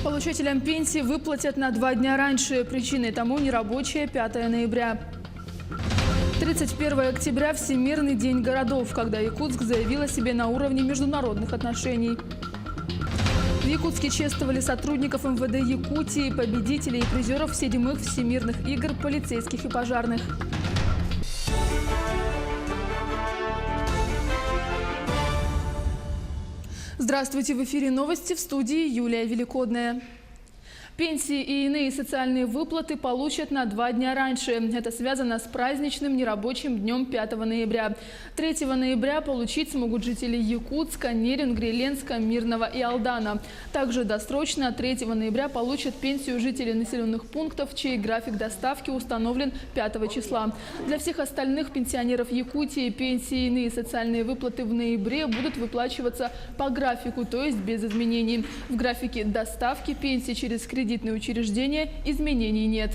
Получателям пенсии выплатят на 2 дня раньше. Причиной тому нерабочее 5 ноября. 31 октября – Всемирный день городов, когда Якутск заявил о себе на уровне международных отношений. В Якутске чествовали сотрудников МВД Якутии, победителей и призеров 7-х Всемирных игр полицейских и пожарных. Здравствуйте! В эфире новости, в студии Юлия Великодная. Пенсии и иные социальные выплаты получат на 2 дня раньше. Это связано с праздничным нерабочим днем 5 ноября. 3 ноября получить смогут жители Якутска, Нерюнгри, Ленска, Мирного и Алдана. Также досрочно 3 ноября получат пенсию жители населенных пунктов, чей график доставки установлен 5 числа. Для всех остальных пенсионеров Якутии пенсии и иные социальные выплаты в ноябре будут выплачиваться по графику, то есть без изменений. В графике доставки пенсии через кредитные учреждения изменений нет.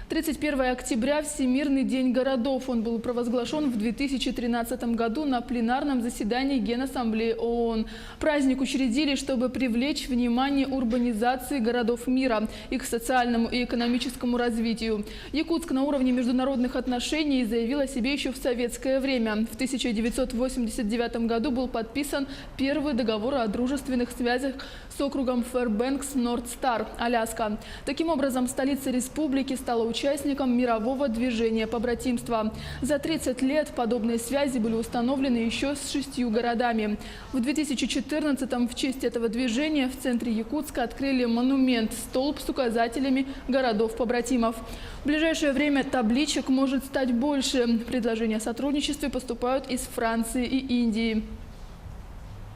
31 октября – Всемирный день городов. Он был провозглашен в 2013 году на пленарном заседании Генассамблеи ООН. Праздник учредили, чтобы привлечь внимание урбанизации городов мира, их социальному и экономическому развитию. Якутск на уровне международных отношений заявил о себе еще в советское время. В 1989 году был подписан первый договор о дружественных связях с округом Фэрбэнкс, Норд-Стар, Аляска. Таким образом, столица республики стала участником мирового движения побратимства. За 30 лет подобные связи были установлены еще с 6 городами. В 2014-м в честь этого движения в центре Якутска открыли монумент – столб с указателями городов-побратимов. В ближайшее время табличек может стать больше. Предложения о сотрудничестве поступают из Франции и Индии.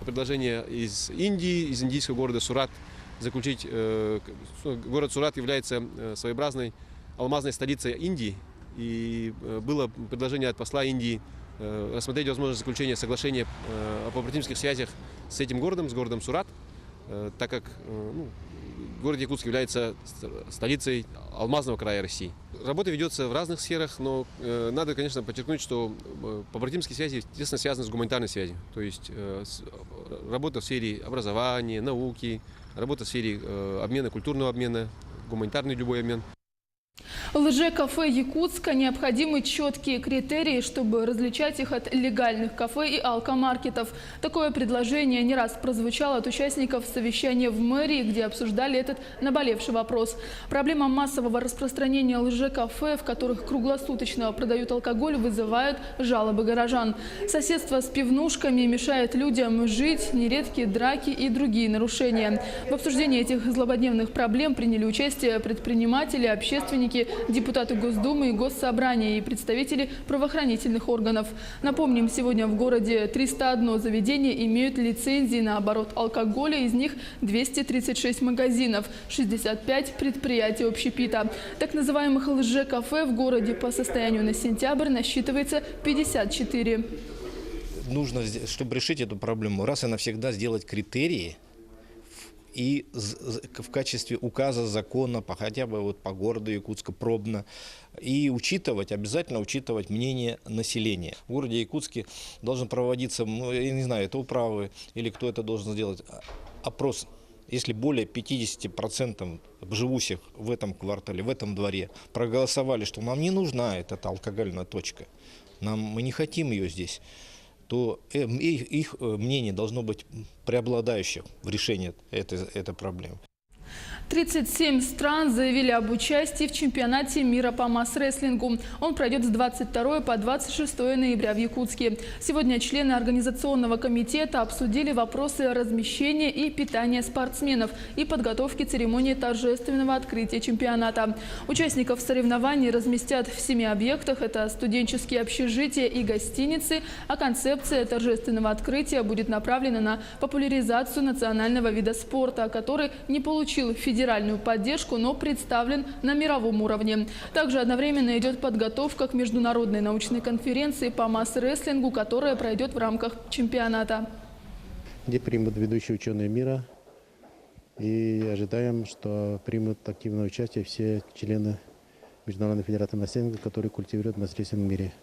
Предложение из Индии, из индийского города Сурат заключить. Город Сурат является своеобразной алмазной столицей Индии. И было предложение от посла Индии рассмотреть возможность заключения соглашения о побратимских связях с этим городом, с городом Сурат, так как город Якутск является столицей алмазного края России. Работа ведется в разных сферах, но надо, конечно, подчеркнуть, что побратимские связи тесно связаны с гуманитарной связью. То есть работа в сфере образования, науки, работа в сфере обмена, культурного обмена, гуманитарный любой обмен. Лже-кафе Якутска необходимы четкие критерии, чтобы различать их от легальных кафе и алкомаркетов. Такое предложение не раз прозвучало от участников совещания в мэрии, где обсуждали этот наболевший вопрос. Проблема массового распространения лже-кафе, в которых круглосуточно продают алкоголь, вызывает жалобы горожан. Соседство с пивнушками мешает людям жить, нередки драки и другие нарушения. В обсуждении этих злободневных проблем приняли участие предприниматели, общественники, депутаты Госдумы и Госсобрания и представители правоохранительных органов. Напомним, сегодня в городе 301 заведение имеют лицензии на оборот алкоголя, из них 236 магазинов, 65 предприятий общепита. Так называемых лже-кафе в городе по состоянию на сентябрь насчитывается 54. Нужно, чтобы решить эту проблему, раз и навсегда сделать критерии, и в качестве указа закона, хотя бы вот по городу Якутска пробно, и обязательно учитывать мнение населения. В городе Якутске должен проводиться, я не знаю, это управы или кто это должен сделать, опрос. Если более 50% живущих в этом квартале, в этом дворе проголосовали, что нам не нужна эта алкогольная точка, мы не хотим ее здесь, то их мнение должно быть преобладающим в решении этой проблемы. 37 стран заявили об участии в чемпионате мира по масс-рестлингу. Он пройдет с 22 по 26 ноября в Якутске. Сегодня члены организационного комитета обсудили вопросы размещения и питания спортсменов и подготовки церемонии торжественного открытия чемпионата. Участников соревнований разместят в 7 объектах. Это студенческие общежития и гостиницы. А концепция торжественного открытия будет направлена на популяризацию национального вида спорта, который не получил федеральную поддержку, но представлен на мировом уровне. Также одновременно идет подготовка к международной научной конференции по масс-рестлингу, которая пройдет в рамках чемпионата. Где примут ведущие ученые мира. И ожидаем, что примут активное участие все члены Международной федерации масс-рестлинга, которые культивируют масс-рестлинг в мире.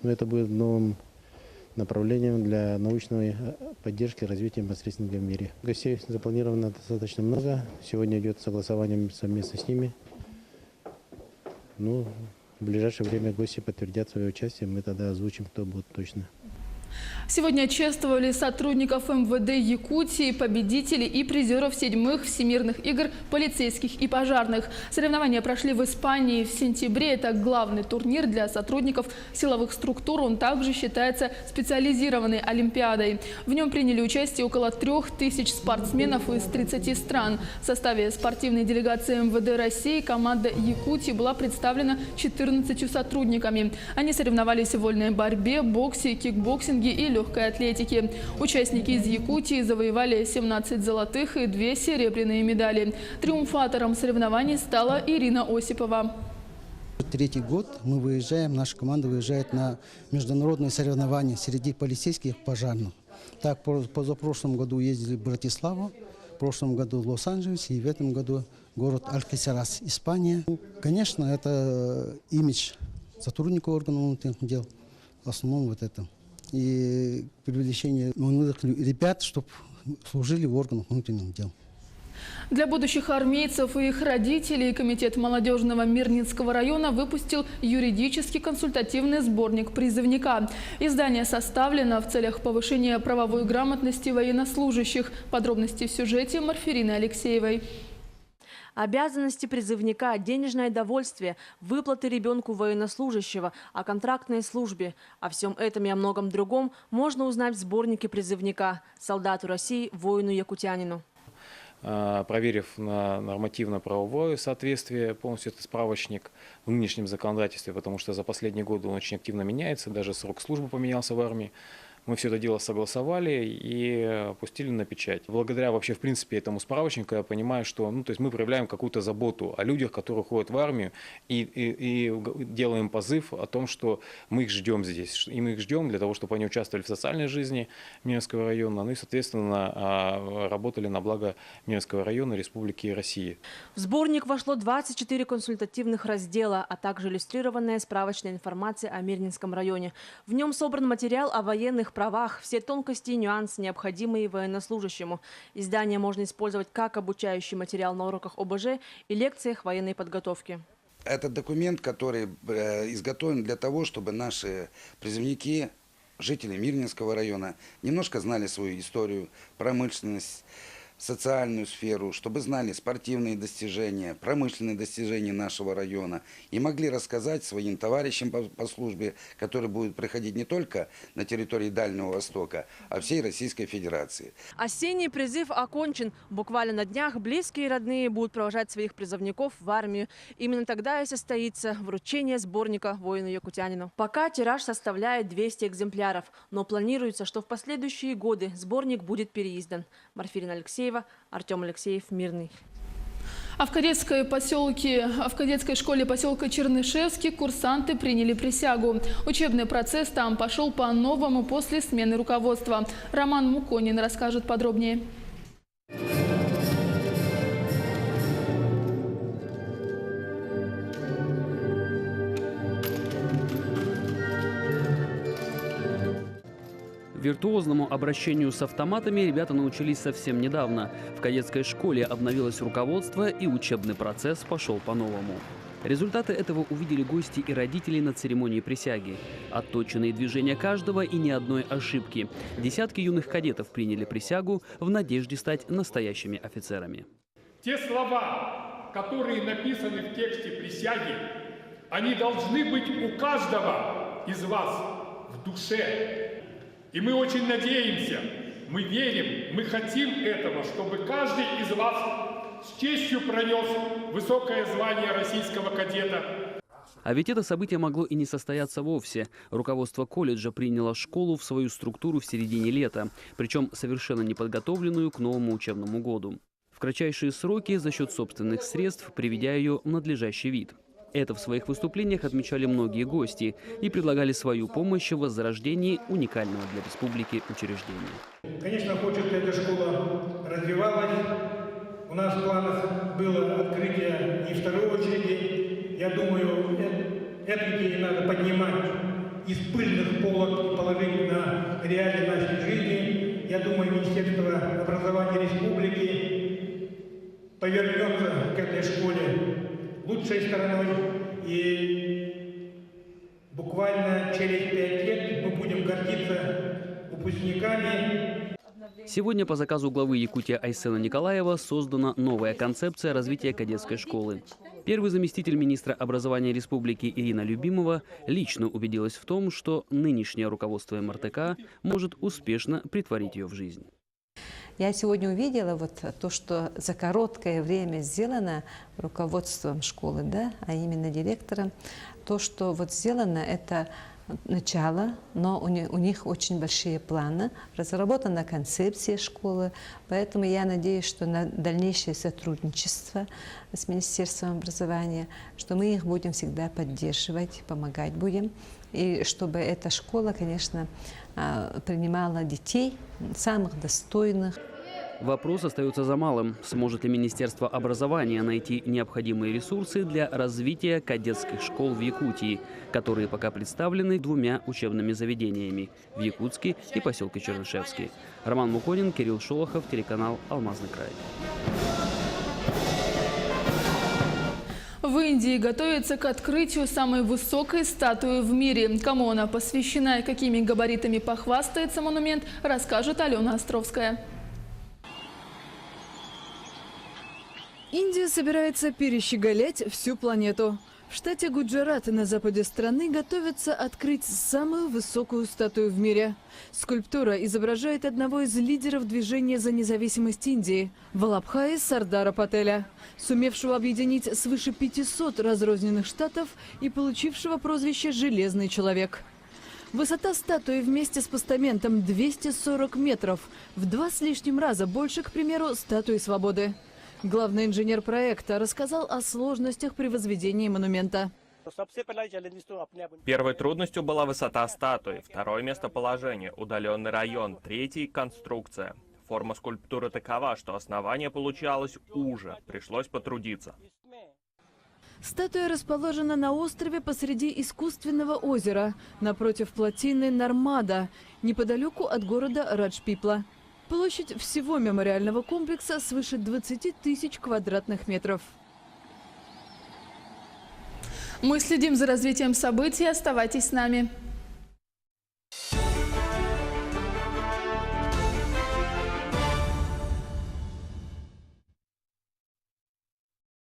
Но это будет в направлением для научной поддержки и развития маркетинга в мире. Гостей запланировано достаточно много. Сегодня идет согласование совместно с ними. Ну, в ближайшее время гости подтвердят свое участие, мы тогда озвучим, кто будет точно. Сегодня чествовали сотрудников МВД Якутии, победителей и призеров 7-х всемирных игр полицейских и пожарных. Соревнования прошли в Испании в сентябре. Это главный турнир для сотрудников силовых структур. Он также считается специализированной олимпиадой. В нем приняли участие около 3000 спортсменов из 30 стран. В составе спортивной делегации МВД России команда Якутии была представлена 14 сотрудниками. Они соревновались в вольной борьбе, боксе, кикбоксинге и легкой атлетики. Участники из Якутии завоевали 17 золотых и 2 серебряные медали. Триумфатором соревнований стала Ирина Осипова. Третий год мы выезжаем, наша команда выезжает на международные соревнования среди полицейских и пожарных. Так, позапрошлом году ездили в Братиславу, в прошлом году в Лос-Анджелес и в этом году город Алькасерас, Испания. Конечно, это имидж сотрудников органов внутренних дел, в основном вот это. И привлечение молодых ребят, чтобы служили в органах внутренних дел. Для будущих армейцев и их родителей Комитет молодежного Мирнинского района выпустил юридический консультативный сборник призывника. Издание составлено в целях повышения правовой грамотности военнослужащих. Подробности в сюжете Марфирины Алексеевой. Обязанности призывника, денежное довольствие, выплаты ребенку военнослужащего, о контрактной службе. О всем этом и о многом другом можно узнать в сборнике призывника «Солдату России, воину-якутянину». Проверив на нормативно-правовое соответствие, полностью этот справочник в нынешнем законодательстве, потому что за последние годы он очень активно меняется, даже срок службы поменялся в армии. Мы все это дело согласовали и пустили на печать. Благодаря вообще, в принципе, этому справочнику я понимаю, что то есть мы проявляем какую-то заботу о людях, которые уходят в армию, и делаем позыв о том, что мы их ждем здесь. И мы их ждем для того, чтобы они участвовали в социальной жизни Мирнинского района, ну и, соответственно, работали на благо Мирнинского района Республики России. В сборник вошло 24 консультативных раздела, а также иллюстрированная справочная информация о Мирнинском районе. В нем собран материал о военных правах, все тонкости и нюансы, необходимые военнослужащему. Издание можно использовать как обучающий материал на уроках ОБЖ и лекциях военной подготовки. Это документ, который изготовлен для того, чтобы наши призывники, жители Мирнинского района, немножко знали свою историю, промышленность, социальную сферу, чтобы знали спортивные достижения, промышленные достижения нашего района и могли рассказать своим товарищам по службе, которые будут проходить не только на территории Дальнего Востока, а всей Российской Федерации. Осенний призыв окончен. Буквально на днях близкие и родные будут провожать своих призывников в армию. Именно тогда и состоится вручение сборника воину-якутянину. Пока тираж составляет 200 экземпляров, но планируется, что в последующие годы сборник будет переиздан. Марфирина Алексеева, Артем Алексеев, Мирный. А в кадетской школе поселка Чернышевский курсанты приняли присягу. Учебный процесс там пошел по-новому после смены руководства. Роман Муконин расскажет подробнее. Виртуозному обращению с автоматами ребята научились совсем недавно. В кадетской школе обновилось руководство, и учебный процесс пошел по-новому. Результаты этого увидели гости и родители на церемонии присяги. Отточенные движения каждого и ни одной ошибки. Десятки юных кадетов приняли присягу в надежде стать настоящими офицерами. Те слова, которые написаны в тексте присяги, они должны быть у каждого из вас в душе. И мы очень надеемся, мы верим, мы хотим этого, чтобы каждый из вас с честью пронес высокое звание российского кадета. А ведь это событие могло и не состояться вовсе. Руководство колледжа приняло школу в свою структуру в середине лета, причем совершенно неподготовленную к новому учебному году. В кратчайшие сроки за счет собственных средств, приведя ее в надлежащий вид. Это в своих выступлениях отмечали многие гости и предлагали свою помощь в возрождении уникального для республики учреждения. Конечно, хочется, эта школа развивалась. У нас в планах было открытие и второй очереди. Я думаю, эту идею надо поднимать из пыльных полок и положить на реалии нашей жизни, я думаю, Министерство образования республики повернется к этой школе лучшей стороной. И буквально через 5 лет мы будем гордиться выпускниками. Сегодня по заказу главы Якутии Айсена Николаева создана новая концепция развития кадетской школы. Первый заместитель министра образования республики Ирина Любимова лично убедилась в том, что нынешнее руководство МРТК может успешно претворить ее в жизнь. Я сегодня увидела вот то, что за короткое время сделано руководством школы, да, а именно директором. То, что вот сделано, это начало, но у них очень большие планы, разработана концепция школы, поэтому я надеюсь, что на дальнейшее сотрудничество с Министерством образования, что мы их будем всегда поддерживать, помогать будем, и чтобы эта школа, конечно, принимала детей самых достойных. Вопрос остается за малым. Сможет ли Министерство образования найти необходимые ресурсы для развития кадетских школ в Якутии, которые пока представлены 2 учебными заведениями – в Якутске и поселке Чернышевский. Роман Муконин, Кирилл Шолохов, телеканал «Алмазный край». В Индии готовится к открытию самой высокой статуи в мире. Кому она посвящена и какими габаритами похвастается монумент, расскажет Алена Островская. Индия собирается перещеголять всю планету. В штате Гуджарат на западе страны готовятся открыть самую высокую статую в мире. Скульптура изображает одного из лидеров движения за независимость Индии – Валабхаи Сардара Пателя, сумевшего объединить свыше 500 разрозненных штатов и получившего прозвище «Железный человек». Высота статуи вместе с постаментом 240 метров, в 2 с лишним раза больше, к примеру, статуи свободы. Главный инженер проекта рассказал о сложностях при возведении монумента. Первой трудностью была высота статуи, второе — местоположение, удаленный район, третий — конструкция. Форма скульптуры такова, что основание получалось уже, пришлось потрудиться. Статуя расположена на острове посреди искусственного озера, напротив плотины Нармада, неподалеку от города Раджпипла. Площадь всего мемориального комплекса свыше 20 тысяч квадратных метров. Мы следим за развитием событий. Оставайтесь с нами.